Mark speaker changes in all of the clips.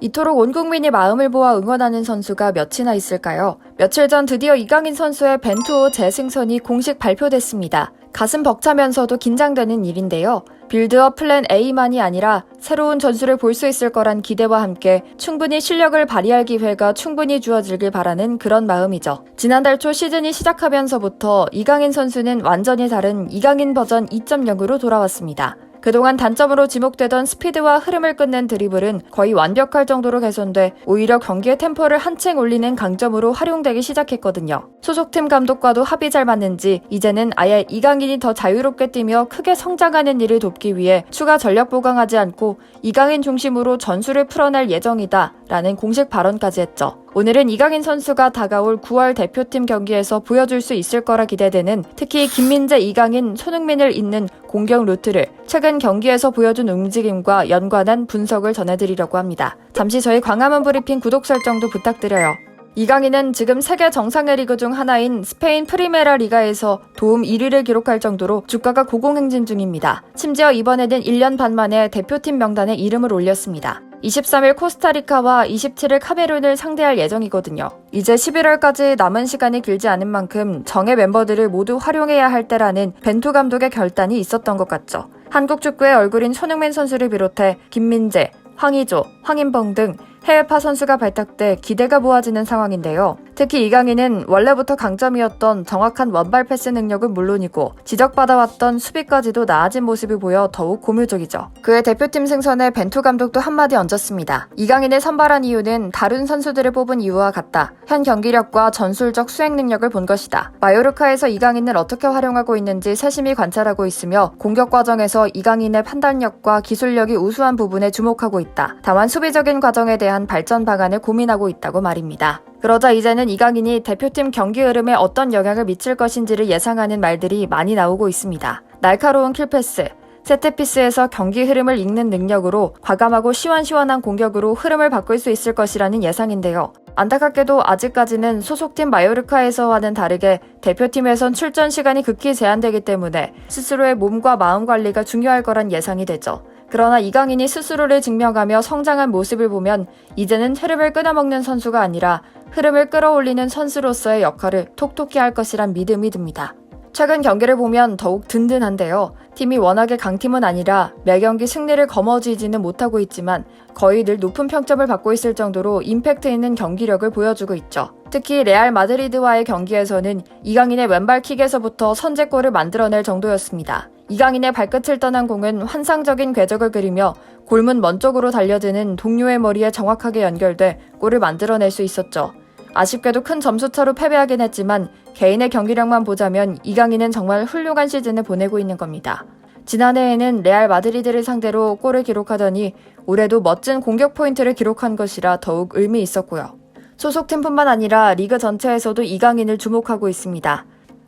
Speaker 1: 이토록 온 국민이 마음을 모아 응원하는 선수가 몇이나 있을까요? 며칠 전 드디어 이강인 선수의 벤투호 재승선이 공식 발표됐습니다. 가슴 벅차면서도 긴장되는 일인데요. 빌드업 플랜 A만이 아니라 새로운 전술을 볼 수 있을 거란 기대와 함께 충분히 실력을 발휘할 기회가 충분히 주어지길 바라는 그런 마음이죠. 지난달 초 시즌이 시작하면서부터 이강인 선수는 완전히 다른 이강인 버전 2.0으로 돌아왔습니다. 그동안 단점으로 지목되던 스피드와 흐름을 끊는 드리블은 거의 완벽할 정도로 개선돼 오히려 경기의 템포를 한층 올리는 강점으로 활용되기 시작했거든요. 소속팀 감독과도 합이 잘 맞는지 이제는 아예 이강인이 더 자유롭게 뛰며 크게 성장하는 일을 돕기 위해 추가 전력 보강하지 않고 이강인 중심으로 전술을 풀어낼 예정이다 라는 공식 발언까지 했죠. 오늘은 이강인 선수가 다가올 9월 대표팀 경기에서 보여줄 수 있을 거라 기대되는 특히 김민재, 이강인, 손흥민을 잇는 공격 루트를 최근 경기에서 보여준 움직임과 연관한 분석을 전해드리려고 합니다. 잠시 저희 광화문 브리핑 구독 설정도 부탁드려요. 이강인은 지금 세계 정상의 리그 중 하나인 스페인 프리메라 리가에서 도움 1위를 기록할 정도로 주가가 고공행진 중입니다. 심지어 이번에는 1년 반 만에 대표팀 명단에 이름을 올렸습니다. 23일 코스타리카와 27일 카메룬을 상대할 예정이거든요. 이제 11월까지 남은 시간이 길지 않은 만큼 정예 멤버들을 모두 활용해야 할 때라는 벤투 감독의 결단이 있었던 것 같죠. 한국 축구의 얼굴인 손흥민 선수를 비롯해 김민재, 황의조, 황인범 등 해외파 선수가 발탁돼 기대가 모아지는 상황인데요. 특히 이강인은 원래부터 강점이었던 정확한 원발 패스 능력은 물론이고 지적받아왔던 수비까지도 나아진 모습을 보여 더욱 고무적이죠. 그의 대표팀 승선에 벤투 감독도 한마디 얹었습니다. 이강인을 선발한 이유는 다른 선수들을 뽑은 이유와 같다. 현 경기력과 전술적 수행 능력을 본 것이다. 마요르카에서 이강인을 어떻게 활용하고 있는지 세심히 관찰하고 있으며 공격 과정에서 이강인의 판단력과 기술력이 우수한 부분에 주목하고 있다. 다만 수비적인 과정에 대한 발전 방안을 고민하고 있다고 말입니다. 그러자 이제는 이강인이 대표팀 경기 흐름에 어떤 영향을 미칠 것인지를 예상하는 말들이 많이 나오고 있습니다. 날카로운 킬패스, 세트피스에서 경기 흐름을 읽는 능력으로 과감하고 시원시원한 공격으로 흐름을 바꿀 수 있을 것이라는 예상인데요. 안타깝게도 아직까지는 소속팀 마요르카에서와는 다르게 대표팀에선 출전 시간이 극히 제한되기 때문에 스스로의 몸과 마음 관리가 중요할 거란 예상이 되죠. 그러나 이강인이 스스로를 증명하며 성장한 모습을 보면 이제는 흐름을 끊어먹는 선수가 아니라 흐름을 끌어올리는 선수로서의 역할을 톡톡히 할 것이란 믿음이 듭니다. 최근 경기를 보면 더욱 든든한데요. 팀이 워낙에 강팀은 아니라 매경기 승리를 거머쥐지는 못하고 있지만 거의 늘 높은 평점을 받고 있을 정도로 임팩트 있는 경기력을 보여주고 있죠. 특히 레알 마드리드와의 경기에서는 이강인의 왼발킥에서부터 선제골을 만들어낼 정도였습니다. 이강인의 발끝을 떠난 공은 환상적인 궤적을 그리며 골문 먼 쪽으로 달려드는 동료의 머리에 정확하게 연결돼 골을 만들어낼 수 있었죠. 아쉽게도 큰 점수차로 패배하긴 했지만 개인의 경기력만 보자면 이강인은 정말 훌륭한 시즌을 보내고 있는 겁니다. 지난해에는 레알 마드리드를 상대로 골을 기록하더니 올해도 멋진 공격 포인트를 기록한 것이라 더욱 의미 있었고요. 소속팀뿐만 아니라 리그 전체에서도 이강인을 주목하고 있습니다.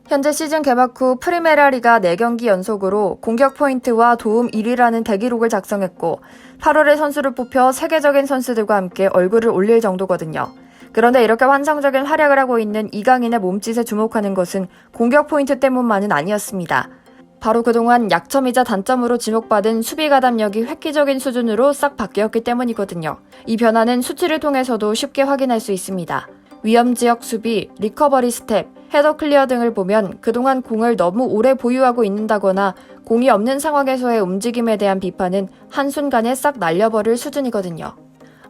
Speaker 1: 현재 시즌 개막 후 프리메라 리가 4경기 연속으로 공격 포인트와 도움 1위라는 대기록을 작성했고 8월에 선수를 뽑혀 세계적인 선수들과 함께 얼굴을 올릴 정도거든요. 그런데 이렇게 환상적인 활약을 하고 있는 이강인의 몸짓에 주목하는 것은 공격 포인트 때문만은 아니었습니다. 바로 그동안 약점이자 단점으로 지목받은 수비 가담력이 획기적인 수준으로 싹 바뀌었기 때문이거든요. 이 변화는 수치를 통해서도 쉽게 확인할 수 있습니다. 위험 지역 수비, 리커버리 스텝, 헤더 클리어 등을 보면 그동안 공을 너무 오래 보유하고 있는다거나 공이 없는 상황에서의 움직임에 대한 비판은 한순간에 싹 날려버릴 수준이거든요.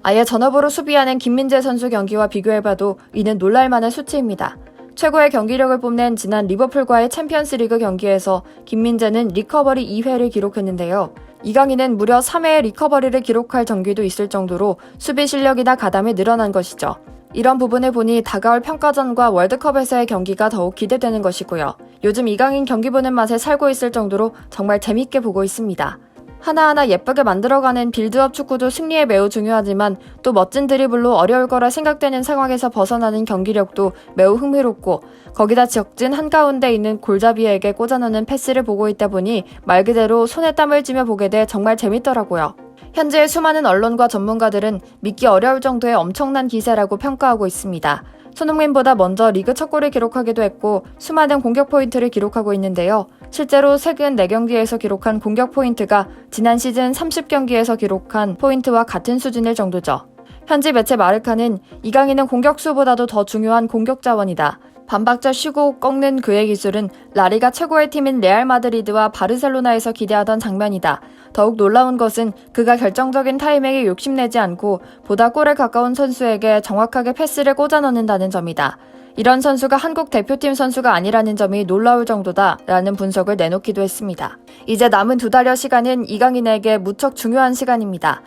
Speaker 1: 아예 전업으로 수비하는 김민재 선수 경기와 비교해봐도 이는 놀랄만한 수치입니다. 최고의 경기력을 뽐낸 지난 리버풀과의 챔피언스리그 경기에서 김민재는 리커버리 2회를 기록했는데요. 이강인은 무려 3회의 리커버리를 기록할 경기도 있을 정도로 수비 실력이나 가담이 늘어난 것이죠. 이런 부분을 보니 다가올 평가전과 월드컵에서의 경기가 더욱 기대되는 것이고요. 요즘 이강인 경기 보는 맛에 살고 있을 정도로 정말 재밌게 보고 있습니다. 하나하나 예쁘게 만들어가는 빌드업 축구도 승리에 매우 중요하지만 또 멋진 드리블로 어려울 거라 생각되는 상황에서 벗어나는 경기력도 매우 흥미롭고 거기다 적진 한가운데 있는 골잡이에게 꽂아넣는 패스를 보고 있다 보니 말 그대로 손에 땀을 쥐며 보게 돼 정말 재밌더라고요. 현재의 수많은 언론과 전문가들은 믿기 어려울 정도의 엄청난 기세라고 평가하고 있습니다. 손흥민보다 먼저 리그 첫 골을 기록하기도 했고 수많은 공격 포인트를 기록하고 있는데요. 실제로 최근 4경기에서 기록한 공격 포인트가 지난 시즌 30경기에서 기록한 포인트와 같은 수준일 정도죠. 현지 매체 마르카는 이강인은 공격수보다도 더 중요한 공격 자원이다. 반박자 쉬고 꺾는 그의 기술은 라리가 최고의 팀인 레알 마드리드와 바르셀로나에서 기대하던 장면이다. 더욱 놀라운 것은 그가 결정적인 타이밍에 욕심내지 않고 보다 골에 가까운 선수에게 정확하게 패스를 꽂아 넣는다는 점이다. 이런 선수가 한국 대표팀 선수가 아니라는 점이 놀라울 정도다 라는 분석을 내놓기도 했습니다. 이제 남은 2달여 시간은 이강인에게 무척 중요한 시간입니다.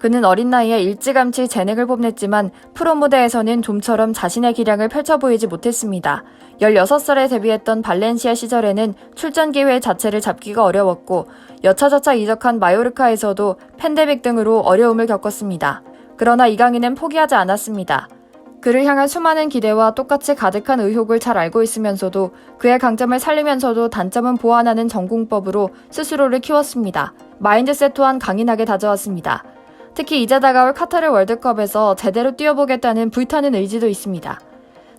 Speaker 1: 그는 어린 나이에 일찌감치 재능을 뽐냈지만 프로 무대에서는 좀처럼 자신의 기량을 펼쳐 보이지 못했습니다. 16살에 데뷔했던 발렌시아 시절에는 출전 기회 자체를 잡기가 어려웠고 여차저차 이적한 마요르카에서도 팬데믹 등으로 어려움을 겪었습니다. 그러나 이강인은 포기하지 않았습니다. 그를 향한 수많은 기대와 똑같이 가득한 의혹을 잘 알고 있으면서도 그의 강점을 살리면서도 단점은 보완하는 전공법으로 스스로를 키웠습니다. 마인드셋 또한 강인하게 다져왔습니다. 특히 이제 다가올 카타르 월드컵에서 제대로 뛰어보겠다는 불타는 의지도 있습니다.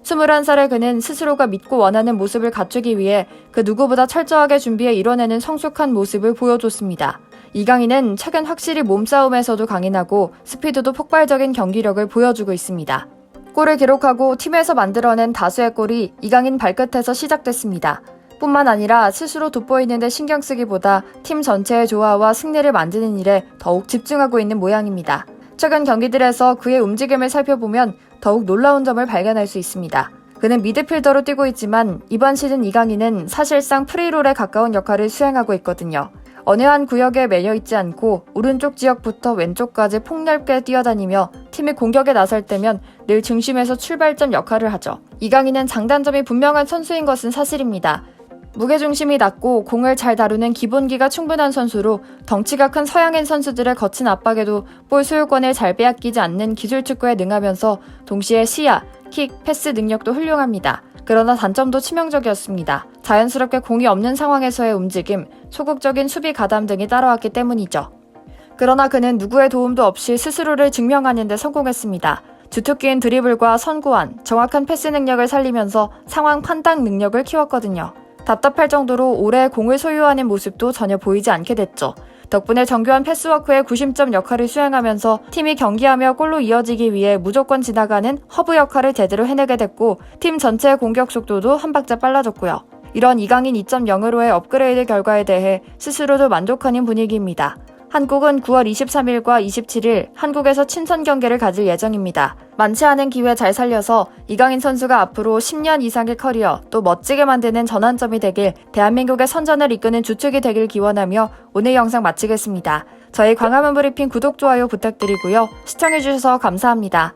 Speaker 1: 21살의 그는 스스로가 믿고 원하는 모습을 갖추기 위해 그 누구보다 철저하게 준비해 이뤄내는 성숙한 모습을 보여줬습니다. 이강인은 최근 확실히 몸싸움에서도 강인하고 스피드도 폭발적인 경기력을 보여주고 있습니다. 골을 기록하고 팀에서 만들어낸 다수의 골이 이강인 발끝에서 시작됐습니다. 뿐만 아니라 스스로 돋보이는 데 신경 쓰기보다 팀 전체의 조화와 승리를 만드는 일에 더욱 집중하고 있는 모양입니다. 최근 경기들에서 그의 움직임을 살펴보면 더욱 놀라운 점을 발견할 수 있습니다. 그는 미드필더로 뛰고 있지만 이번 시즌 이강인은 사실상 프리롤에 가까운 역할을 수행하고 있거든요. 어느 한 구역에 매여 있지 않고 오른쪽 지역부터 왼쪽까지 폭넓게 뛰어다니며 팀이 공격에 나설 때면 늘 중심에서 출발점 역할을 하죠. 이강인은 장단점이 분명한 선수인 것은 사실입니다. 무게중심이 낮고 공을 잘 다루는 기본기가 충분한 선수로 덩치가 큰 서양인 선수들의 거친 압박에도 볼 소유권을 잘 빼앗기지 않는 기술 축구에 능하면서 동시에 시야, 킥, 패스 능력도 훌륭합니다. 그러나 단점도 치명적이었습니다. 자연스럽게 공이 없는 상황에서의 움직임, 소극적인 수비 가담 등이 따라왔기 때문이죠. 그러나 그는 누구의 도움도 없이 스스로를 증명하는 데 성공했습니다. 주특기인 드리블과 선구안, 정확한 패스 능력을 살리면서 상황 판단 능력을 키웠거든요. 답답할 정도로 오래 공을 소유하는 모습도 전혀 보이지 않게 됐죠. 덕분에 정교한 패스워크의 구심점 역할을 수행하면서 팀이 경기하며 골로 이어지기 위해 무조건 지나가는 허브 역할을 제대로 해내게 됐고 팀 전체의 공격 속도도 한 박자 빨라졌고요. 이런 이강인 2.0으로의 업그레이드 결과에 대해 스스로도 만족하는 분위기입니다. 한국은 9월 23일과 27일 한국에서 친선 경기를 가질 예정입니다. 많지 않은 기회 잘 살려서 이강인 선수가 앞으로 10년 이상의 커리어 또 멋지게 만드는 전환점이 되길 대한민국의 선전을 이끄는 주축이 되길 기원하며 오늘 영상 마치겠습니다. 저희 광화문 브리핑 구독, 좋아요 부탁드리고요. 시청해주셔서 감사합니다.